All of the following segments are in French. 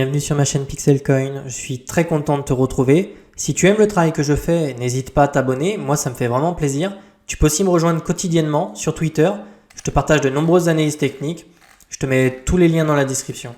bienvenue sur ma chaîne Pixelcoin. Je suis très content de te retrouver. Si tu aimes le travail que je fais, n'hésite pas à t'abonner. Moi, ça me fait vraiment plaisir. Tu peux aussi me rejoindre quotidiennement sur Twitter. Je te partage de nombreuses analyses techniques. Je te mets tous les liens dans la description.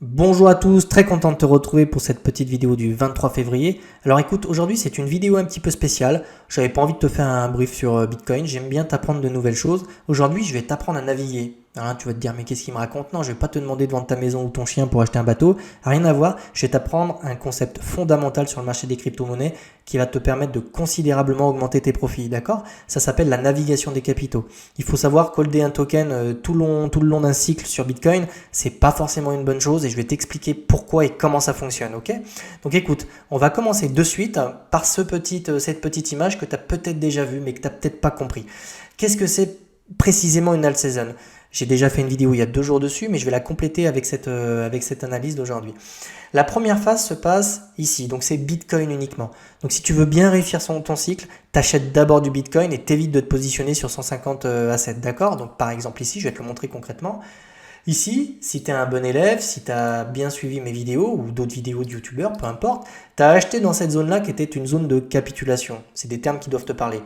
Bonjour à tous, très content de te retrouver pour cette petite vidéo du 23 février. Alors écoute, aujourd'hui c'est une vidéo un petit peu spéciale. J'avais pas envie de te faire un brief sur Bitcoin, j'aime bien t'apprendre de nouvelles choses. Aujourd'hui je vais t'apprendre à naviguer. Alors, tu vas te dire mais qu'est-ce qu'il me raconte? Non, je vais pas te demander de vendre ta maison ou ton chien pour acheter un bateau. Rien à voir, je vais t'apprendre un concept fondamental sur le marché des crypto-monnaies qui va te permettre de considérablement augmenter tes profits, d'accord? Ça s'appelle la navigation des capitaux. Il faut savoir qu'holder un token tout le long d'un cycle sur Bitcoin, c'est pas forcément une bonne chose et je vais t'expliquer pourquoi et comment ça fonctionne, ok? Donc écoute, on va commencer de suite par cette petite image que tu as peut-être déjà vue mais que tu n'as peut-être pas compris. Qu'est-ce que c'est précisément une alt season? J'ai déjà fait une vidéo il y a 2 jours dessus, mais je vais la compléter avec cette analyse d'aujourd'hui. La première phase se passe ici, donc c'est Bitcoin uniquement. Donc si tu veux bien réussir ton cycle, tu achètes d'abord du Bitcoin et t'évites de te positionner sur 150 assets, d'accord? Donc par exemple ici, je vais te le montrer concrètement. Ici, si tu es un bon élève, si tu as bien suivi mes vidéos ou d'autres vidéos de youtubeurs, peu importe, tu as acheté dans cette zone-là qui était une zone de capitulation. C'est des termes qui doivent te parler.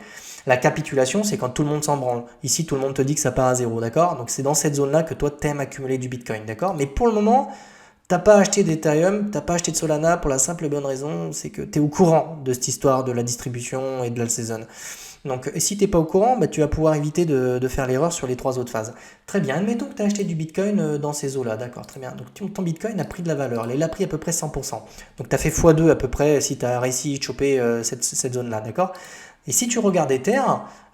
La capitulation, c'est quand tout le monde s'en branle. Ici, tout le monde te dit que ça part à zéro, d'accord? Donc c'est dans cette zone-là que toi, tu aimes accumuler du Bitcoin, d'accord? Mais pour le moment, tu n'as pas acheté d'Ethereum, tu n'as pas acheté de Solana pour la simple et bonne raison, c'est que tu es au courant de cette histoire de la distribution et de la saison. Donc si tu n'es pas au courant, bah, tu vas pouvoir éviter de faire l'erreur sur les 3 autres phases. Très bien, admettons que tu as acheté du Bitcoin dans ces eaux-là, d'accord, très bien. Donc ton Bitcoin a pris de la valeur, il a pris à peu près 100%. Donc tu as fait x2 à peu près si tu as réussi à choper cette zone-là, d'accord? Et si tu regardes Ether,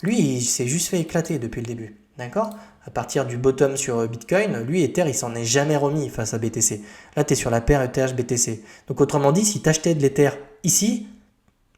lui, il s'est juste fait éclater depuis le début, d'accord? À partir du bottom sur Bitcoin, lui, Ether, il s'en est jamais remis face à BTC. Là, tu es sur la paire ETH-BTC. Donc autrement dit, si tu achetais de l'Ether ici,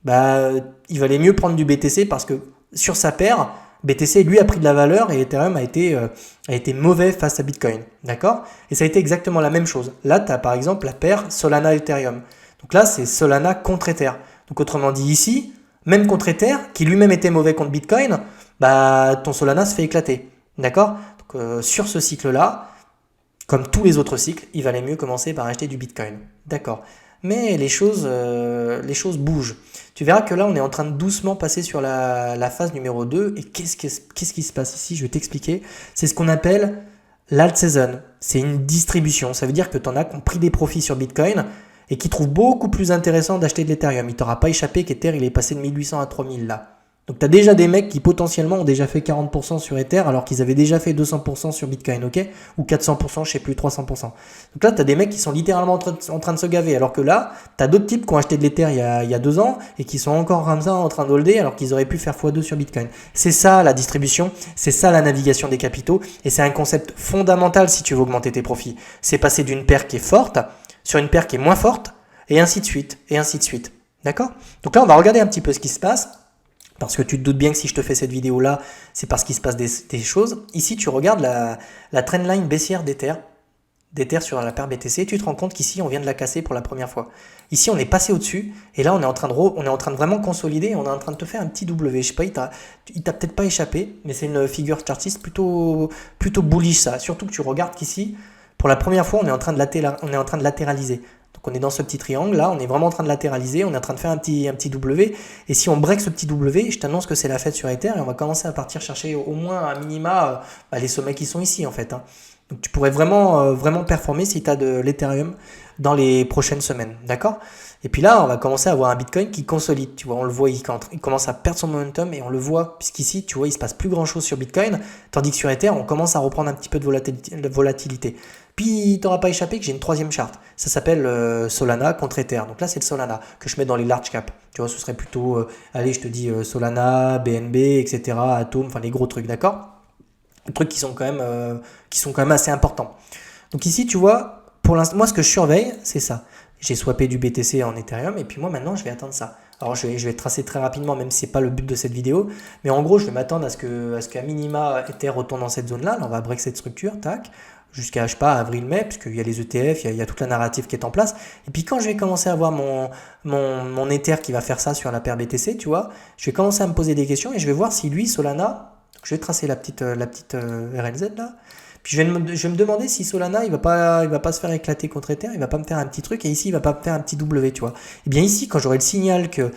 bah, il valait mieux prendre du BTC parce que sur sa paire, BTC lui a pris de la valeur et Ethereum a été mauvais face à Bitcoin. D'accord? Et ça a été exactement la même chose. Là, tu as par exemple la paire Solana-Ethereum. Donc là, c'est Solana contre Ether. Donc autrement dit ici, même contre Ether, qui lui-même était mauvais contre Bitcoin, bah, ton Solana se fait éclater. D'accord? Donc sur ce cycle-là, comme tous les autres cycles, il valait mieux commencer par acheter du Bitcoin. D'accord. Mais les choses bougent. Tu verras que là, on est en train de doucement passer sur la phase numéro 2. Et qu'est-ce qui se passe ici? Je vais t'expliquer. C'est ce qu'on appelle l'alt season. C'est une distribution. Ça veut dire que tu en as qui ont pris des profits sur Bitcoin et qui trouvent beaucoup plus intéressant d'acheter de l'Ethereum. Il t'aura pas échappé qu'Ether, il est passé de 1800 à 3000 là. Donc tu as déjà des mecs qui potentiellement ont déjà fait 40% sur Ether alors qu'ils avaient déjà fait 200% sur Bitcoin, ok? Ou 400%, je sais plus, 300%. Donc là, tu as des mecs qui sont littéralement en train de se gaver. Alors que là, tu as d'autres types qui ont acheté de l'Ether il y a 2 ans et qui sont encore comme ça en train de holder alors qu'ils auraient pu faire x2 sur Bitcoin. C'est ça la distribution, c'est ça la navigation des capitaux et c'est un concept fondamental si tu veux augmenter tes profits. C'est passer d'une paire qui est forte sur une paire qui est moins forte et ainsi de suite, et ainsi de suite. D'accord? Donc là, on va regarder un petit peu ce qui se passe. Parce que tu te doutes bien que si je te fais cette vidéo-là, c'est parce qu'il se passe des choses. Ici, tu regardes la trendline baissière d'Ether sur la paire BTC, tu te rends compte qu'ici, on vient de la casser pour la première fois. Ici, on est passé au-dessus, et là, on est en train de vraiment consolider, on est en train de te faire un petit W. Je sais pas, il t'a peut-être pas échappé, mais c'est une figure chartiste plutôt bullish, ça. Surtout que tu regardes qu'ici, pour la première fois, on est en train de latéraliser. Donc on est dans ce petit triangle là, on est vraiment en train de latéraliser, on est en train de faire un petit W. Et si on break ce petit W, je t'annonce que c'est la fête sur Ether et on va commencer à partir chercher au moins à minima les sommets qui sont ici en fait. Donc tu pourrais vraiment performer si tu as de l'Ethereum dans les prochaines semaines, d'accord? Et puis là, on va commencer à avoir un Bitcoin qui consolide, tu vois, on le voit, il commence à perdre son momentum et on le voit, puisqu'ici, tu vois, il se passe plus grand chose sur Bitcoin, tandis que sur Ether, on commence à reprendre un petit peu de volatilité. Puis, il t'aura pas échappé que j'ai une 3e charte, ça s'appelle Solana contre Ether, donc là, c'est le Solana que je mets dans les large caps, tu vois, ce serait plutôt, allez, je te dis Solana, BNB, etc., Atom, enfin les gros trucs, d'accord? Des trucs qui sont quand même assez importants. Donc ici, tu vois, pour l'instant, moi, ce que je surveille, c'est ça. J'ai swappé du BTC en Ethereum et puis moi maintenant je vais attendre ça. Alors je vais tracer très rapidement même si ce n'est pas le but de cette vidéo. Mais en gros je vais m'attendre à ce qu'à minima Ether retourne dans cette zone là. Là on va break cette structure, tac, jusqu'à je sais pas avril-mai, puisqu'il y a les ETF, il y a toute la narrative qui est en place. Et puis quand je vais commencer à voir mon Ether qui va faire ça sur la paire BTC, tu vois, je vais commencer à me poser des questions et je vais voir si lui, Solana, donc je vais tracer la petite RLZ là. Puis je vais me demander si Solana, il va pas se faire éclater contre Ether, il va pas me faire un petit truc, et ici, il va pas me faire un petit W, tu vois. Et bien ici, quand j'aurai le signal que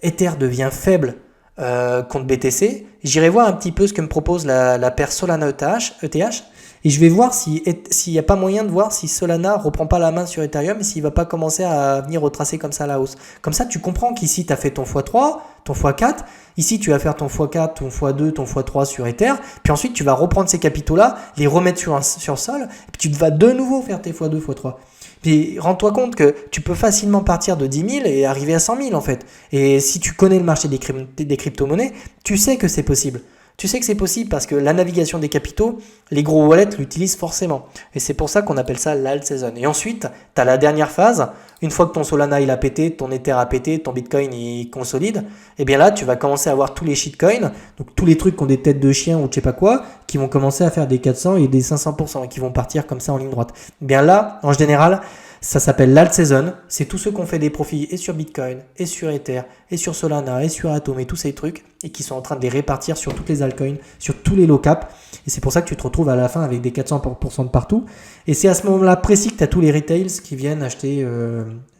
Ether devient faible contre BTC, j'irai voir un petit peu ce que me propose la paire Solana-ETH, et je vais voir s'il n'y a pas moyen de voir si Solana reprend pas la main sur Ethereum et s'il va pas commencer à venir retracer comme ça à la hausse. Comme ça, tu comprends qu'ici, tu as fait ton x3, ton x4. Ici, tu vas faire ton x4, ton x2, ton x3 sur Ether. Puis ensuite, tu vas reprendre ces capitaux-là, les remettre sur le sol. Et puis tu vas de nouveau faire tes x2, x3. Puis rends-toi compte que tu peux facilement partir de 10 000 et arriver à 100 000 en fait. Et si tu connais le marché des crypto-monnaies, tu sais que c'est possible. Tu sais que c'est possible parce que la navigation des capitaux, les gros wallets l'utilisent forcément. Et c'est pour ça qu'on appelle ça l'alt season. Et ensuite, tu as la dernière phase. Une fois que ton Solana il a pété, ton Ether a pété, ton Bitcoin il consolide, et bien là, tu vas commencer à avoir tous les shitcoins, donc tous les trucs qui ont des têtes de chien ou je sais pas quoi, qui vont commencer à faire des 400 et des 500% et qui vont partir comme ça en ligne droite. Et bien là, en général, ça s'appelle l'alt season. C'est tous ceux qui ont fait des profits et sur Bitcoin, et sur Ether, et sur Solana, et sur Atom, et tous ces trucs, et qui sont en train de les répartir sur toutes les altcoins, sur tous les low caps. Et c'est pour ça que tu te retrouves à la fin avec des 400% de partout. Et c'est à ce moment-là précis que tu as tous les retails qui viennent acheter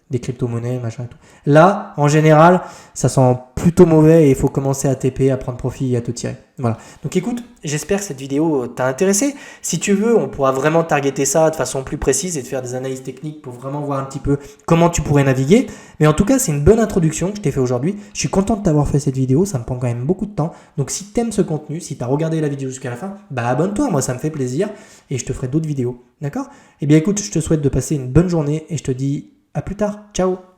des crypto-monnaies, machin et tout. Là, en général, ça sent plutôt mauvais et il faut commencer à TP, à prendre profit et à te tirer. Voilà. Donc écoute, j'espère que cette vidéo t'a intéressé. Si tu veux, on pourra vraiment targeter ça de façon plus précise et de faire des analyses techniques pour vraiment voir un petit peu comment tu pourrais naviguer. Mais en tout cas, c'est une bonne introduction que je t'ai fait aujourd'hui. Je suis content de t'avoir fait cette vidéo, ça me prend quand même beaucoup de temps. Donc si tu aimes ce contenu, si tu as regardé la vidéo jusqu'à la fin, bah abonne-toi, moi ça me fait plaisir et je te ferai d'autres vidéos. D'accord? Eh bien écoute, je te souhaite de passer une bonne journée et je te dis à plus tard. Ciao!